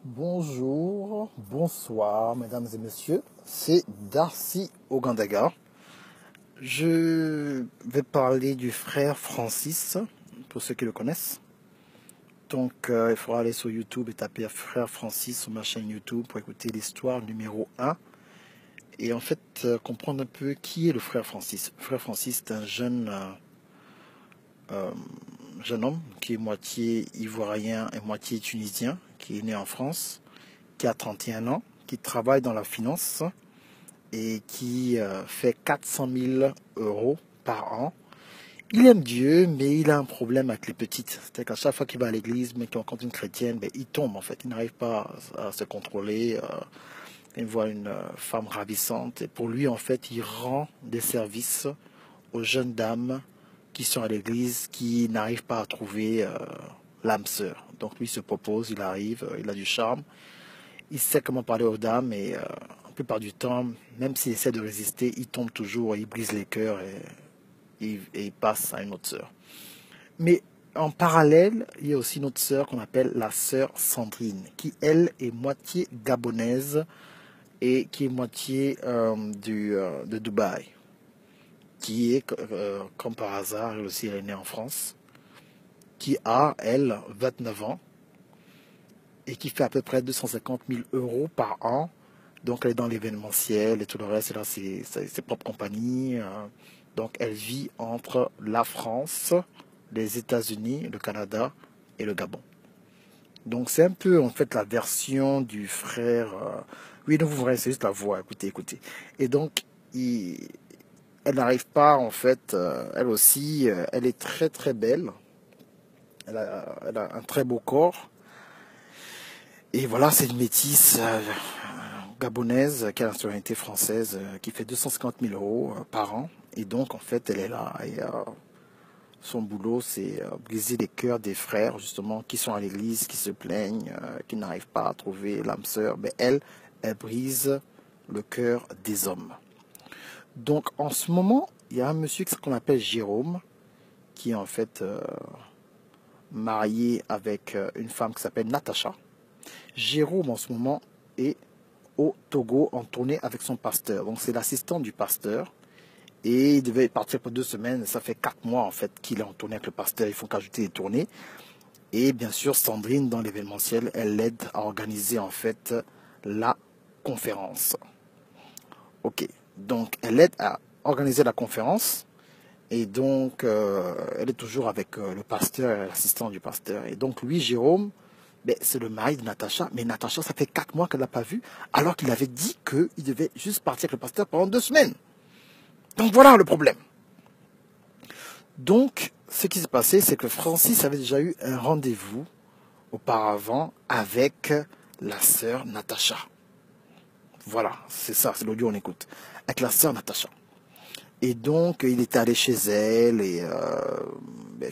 Bonjour, bonsoir, mesdames et messieurs. C'est Darcy Ogandaga. Je vais parler du frère Francis, pour ceux qui le connaissent. Donc, il faudra aller sur YouTube et taper frère Francis sur ma chaîne YouTube pour écouter l'histoire numéro 1. Et en fait, comprendre un peu qui est le frère Francis. Le frère Francis est un jeune homme qui est moitié ivoirien et moitié tunisien, qui est né en France, qui a 31 ans, qui travaille dans la finance et qui fait 400 000 euros par an. Il aime Dieu, mais il a un problème avec les petites. C'est-à-dire qu'à chaque fois qu'il va à l'église, mais qu'il rencontre une chrétienne, il tombe en fait. Il n'arrive pas à se contrôler. Il voit une femme ravissante. Et pour lui, en fait, il rend des services aux jeunes dames qui sont à l'église, qui n'arrivent pas à trouver l'âme sœur. Donc lui se propose, il arrive, il a du charme. Il sait comment parler aux dames et la plupart du temps, même s'il essaie de résister, il tombe toujours, il brise les cœurs et il passe à une autre sœur. Mais en parallèle, il y a aussi une autre sœur qu'on appelle la sœur Sandrine, qui elle est moitié gabonaise et qui est moitié de Dubaï, qui est, comme par hasard, elle aussi elle est née en France, qui a, elle, 29 ans, et qui fait à peu près 250 000 euros par an. Donc elle est dans l'événementiel et tout le reste, elle a ses propres compagnies. Donc elle vit entre la France, les États-Unis, le Canada et le Gabon. Donc c'est un peu en fait la version du frère. Oui, donc vous verrez, c'est juste la voix, écoutez. Et donc elle n'arrive pas en fait, elle aussi, elle est très très belle. Elle a un très beau corps. Et voilà, c'est une métisse gabonaise qui a la nationalité française, qui fait 250 000 euros par an. Et donc, en fait, elle est là. Et son boulot, c'est briser les cœurs des frères, justement, qui sont à l'église, qui se plaignent, qui n'arrivent pas à trouver l'âme sœur. Mais elle brise le cœur des hommes. Donc, en ce moment, il y a un monsieur qu'on appelle Jérôme, qui est en fait marié avec une femme qui s'appelle Natacha. Jérôme, en ce moment, est au Togo en tournée avec son pasteur. Donc, c'est l'assistant du pasteur. Et il devait partir pour 2 semaines. Ça fait 4 mois, en fait, qu'il est en tournée avec le pasteur. Il faut qu'ajouter des tournées. Et bien sûr, Sandrine, dans l'événementiel, elle l'aide à organiser, en fait, la conférence. Ok. Donc, elle aide à organiser la conférence. Et donc, elle est toujours avec le pasteur et l'assistant du pasteur. Et donc, lui, Jérôme, c'est le mari de Natacha. Mais Natacha, ça fait 4 mois qu'elle ne l'a pas vu, alors qu'il avait dit qu'il devait juste partir avec le pasteur pendant 2 semaines. Donc voilà le problème. Donc, ce qui s'est passé, c'est que Francis avait déjà eu un rendez-vous auparavant avec la sœur Natacha. Voilà, c'est ça, c'est l'audio on écoute. Avec la sœur Natacha. Et donc, il était allé chez elle et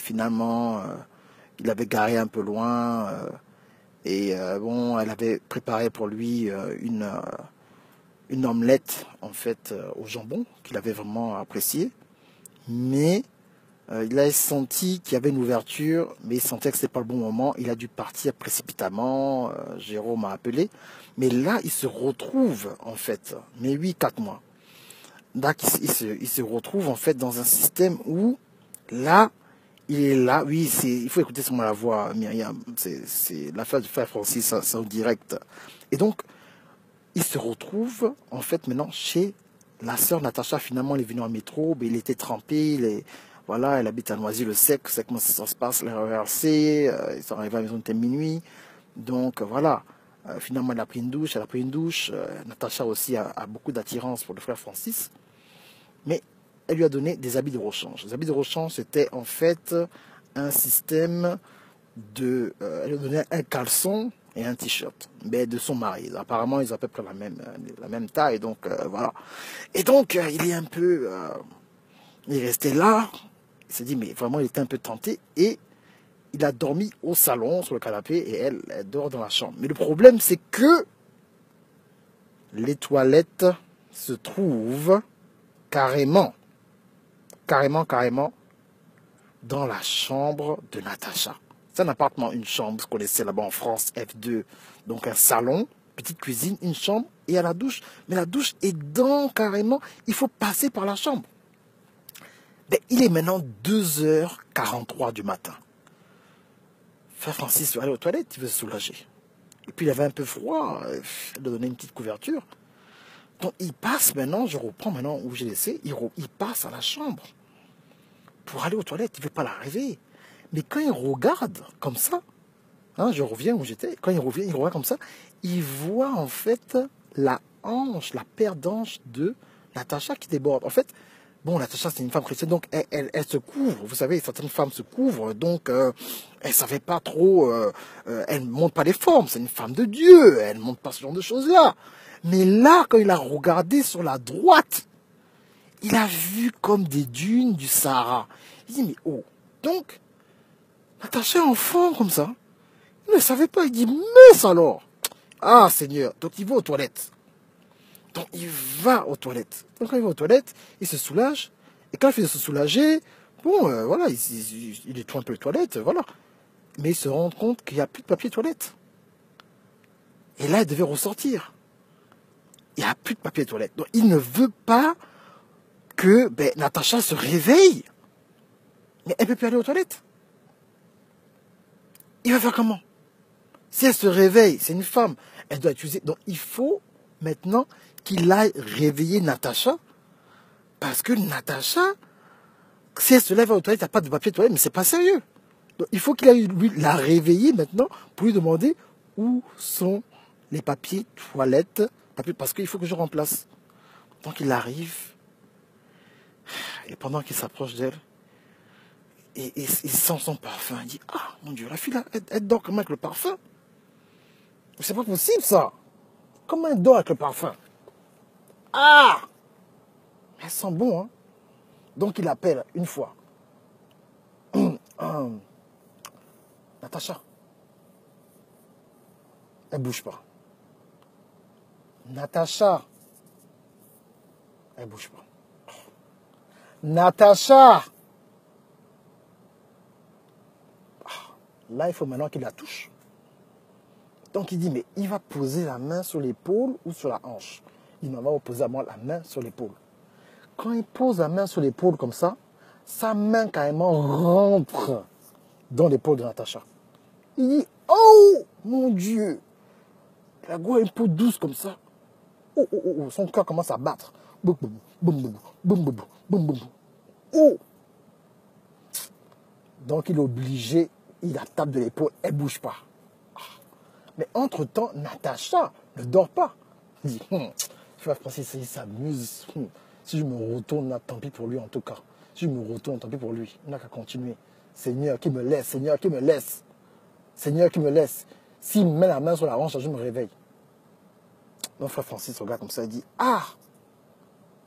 finalement, il avait garé un peu loin. Bon, elle avait préparé pour lui une omelette, en fait, au jambon, qu'il avait vraiment apprécié. Mais il a senti qu'il y avait une ouverture, mais il sentait que ce n'était pas le bon moment. Il a dû partir précipitamment. Jérôme a appelé. Mais là, il se retrouve, en fait, mais 4 mois. Là, il se retrouve, en fait, dans un système où, là, il est là. Oui, il faut écouter seulement la voix, Myriam. C'est l'affaire du frère Francis, c'est en direct. Et donc, il se retrouve, en fait, maintenant, chez la sœur Natacha. Finalement, il est venu en métro, mais il était trempé, voilà, elle habite à Noisy-le-Sec, c'est comment ça se passe, les RERC, ils sont arrivés à la maison, il était minuit. Donc voilà, finalement elle a pris une douche, Natacha aussi a beaucoup d'attirance pour le frère Francis. Mais elle lui a donné des habits de rechange. Les habits de rechange, c'était en fait un système elle lui a donné un caleçon et un t-shirt, mais de son mari. Apparemment, ils ont à peu près la même taille, donc voilà. Et donc, il est un peu... il est resté là. Il s'est dit, mais vraiment, il était un peu tenté. Et il a dormi au salon, sur le canapé, et elle dort dans la chambre. Mais le problème, c'est que les toilettes se trouvent carrément, dans la chambre de Natacha. C'est un appartement, une chambre, vous connaissez là-bas en France, F2. Donc un salon, petite cuisine, une chambre et à la douche. Mais la douche est dans carrément, il faut passer par la chambre. Ben, il est maintenant 2h43 du matin. Frère Francis veut aller aux toilettes, il veut se soulager. Et puis il avait un peu froid, il a donné une petite couverture. Donc il passe maintenant, je reprends maintenant où j'ai laissé, il passe à la chambre pour aller aux toilettes, il ne veut pas la réveiller. Mais quand il regarde comme ça, hein, je reviens où j'étais, quand il regarde comme ça, il voit en fait la hanche, la paire d'hanches de Natacha qui déborde. En fait, bon, Natacha c'est une femme chrétienne, donc elle se couvre, vous savez, certaines femmes se couvrent, donc elle ne savait pas trop, elle ne montre pas les formes, c'est une femme de Dieu, elle ne montre pas ce genre de choses-là. Mais là, quand il a regardé sur la droite, il a vu comme des dunes du Sahara. Il dit, mais oh, donc, Natacha enfant comme ça, il ne savait pas, il dit, mince alors. Ah Seigneur, donc il va aux toilettes. Donc il va aux toilettes. Donc quand il va aux toilettes, il se soulage. Et quand il fait se soulager, bon, voilà, il nettoie un peu les toilettes, voilà. Mais il se rend compte qu'il n'y a plus de papier toilette. Et là, il devait ressortir. Il n'y a plus de papier toilette. Donc il ne veut pas que Natacha se réveille. Mais elle ne peut plus aller aux toilettes. Il va faire comment? Si elle se réveille, c'est une femme, elle doit utiliser. Donc il faut maintenant qu'il aille réveiller Natacha. Parce que Natacha, si elle se lève aux toilettes, il n'y a pas de papier toilette, mais c'est pas sérieux. Donc il faut qu'il aille lui la réveiller maintenant pour lui demander où sont les papiers toilettes. Parce qu'il faut que je remplace. Donc il arrive. Et pendant qu'il s'approche d'elle, et il sent son parfum. Il dit, ah mon Dieu, la fille là, elle dort comment avec le parfum? C'est pas possible ça. Comment elle dort avec le parfum? Ah! Elle sent bon, hein? Donc il appelle une fois. Natacha. Elle bouge pas. Natacha. Elle bouge pas. Natacha. Là, il faut maintenant qu'il la touche. Donc il dit, mais il va poser la main sur l'épaule ou sur la hanche. Il va poser la main sur l'épaule. Quand il pose la main sur l'épaule comme ça, sa main carrément rentre dans l'épaule de Natacha. Il dit, oh mon Dieu. La go a une peau douce comme ça. Oh, oh, oh, oh. Son cœur commence à battre. Boum, boum, boum, boum, boum, boum, boum, boum. Oh. Donc il est obligé, il la tape de l'épaule, elle ne bouge pas. Mais entre-temps, Natacha ne dort pas. Il dit, frère Francis, il s'amuse. Si je me retourne, là, tant pis pour lui en tout cas. Si je me retourne, tant pis pour lui. Il n'a qu'à continuer. Seigneur, qui me laisse. Seigneur, qui me laisse. Seigneur, qui me laisse. S'il me met la main sur la hanche, je me réveille. Donc frère Francis regarde comme ça, il dit, ah,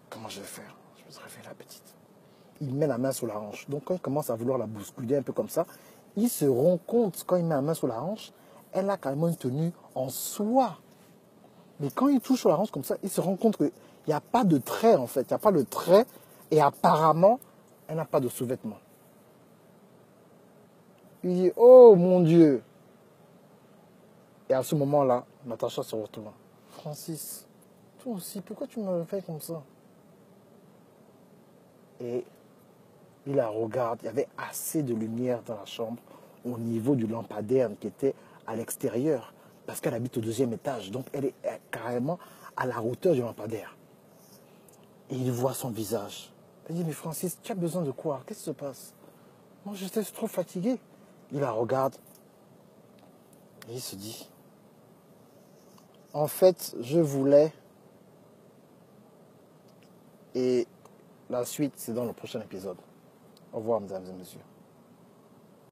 comment je vais faire? Je me réveille la petite. Il met la main sur la hanche. Donc quand il commence à vouloir la bousculer un peu comme ça, il se rend compte, quand il met la main sur la hanche, elle a carrément une tenue en soie. Mais quand il touche sur la hanche comme ça, il se rend compte qu'il n'y a pas de trait en fait. Il n'y a pas de trait et apparemment, elle n'a pas de sous-vêtements. Il dit, oh mon Dieu. Et à ce moment-là, Natacha se retourne. Francis, toi aussi, pourquoi tu me fais comme ça? Et il la regarde, il y avait assez de lumière dans la chambre au niveau du lampadaire qui était à l'extérieur. Parce qu'elle habite au 2e étage, donc elle est carrément à la hauteur du lampadaire. Et il voit son visage. Il dit, mais Francis, tu as besoin de quoi? Qu'est-ce qui se passe? Moi, j'étais trop fatigué. Il la regarde. Et il se dit, en fait, je voulais... Et la suite, c'est dans le prochain épisode. Au revoir, mesdames et messieurs.